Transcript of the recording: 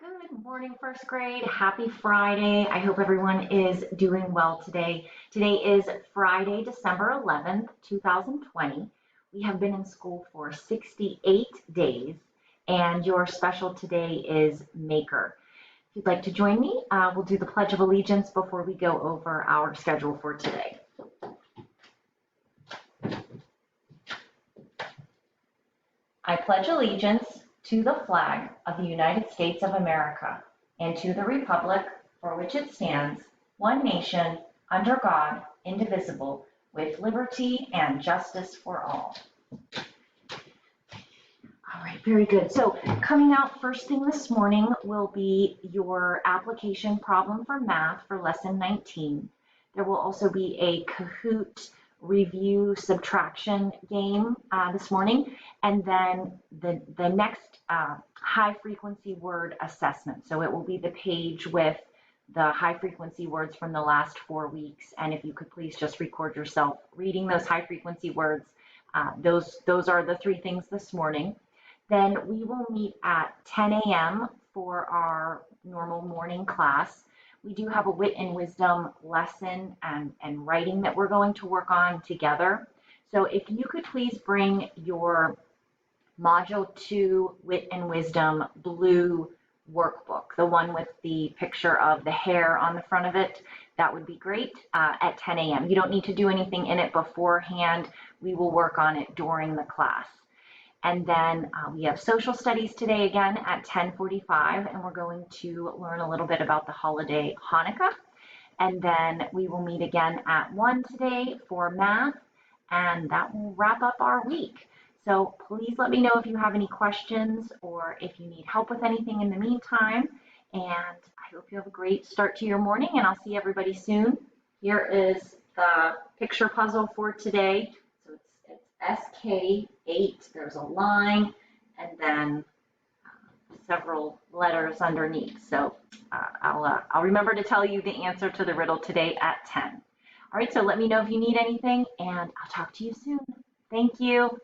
Good morning, first grade. Happy Friday. I hope everyone is doing well today. Today is Friday, December 11th, 2020. We have been in school for 68 days, and your special today is Maker. If you'd like to join me, we'll do the Pledge of Allegiance before we go over our schedule for today. I pledge allegiance to the flag of the United States of America and to the republic for which it stands, one nation, under God, indivisible, with liberty and justice for all. All right, very good. So coming out first thing this morning will be your application problem for math for lesson 19. There will also be a Kahoot review subtraction game this morning, and then the next high frequency word assessment. So it will be the page with the high frequency words from the last 4 weeks, and if you could please just record yourself reading those high frequency words. Those are the three things this morning. Then we will meet at 10 a.m. for our normal morning class. We do have a wit and wisdom lesson and writing that we're going to work on together. So if you could please bring your Module 2 Wit and Wisdom blue workbook, the one with the picture of the hair on the front of it, that would be great, at 10 a.m. You don't need to do anything in it beforehand. We will work on it during the class. And then we have social studies today again at 10:45, and we're going to learn a little bit about the holiday Hanukkah. And then we will meet again at 1 today for math, and that will wrap up our week. So please let me know if you have any questions or if you need help with anything in the meantime. And I hope you have a great start to your morning, and I'll see everybody soon. Here is the picture puzzle for today. So it's SK8, there's a line, and then several letters underneath. So I'll remember to tell you the answer to the riddle today at 10. All right, so let me know if you need anything, and I'll talk to you soon. Thank you.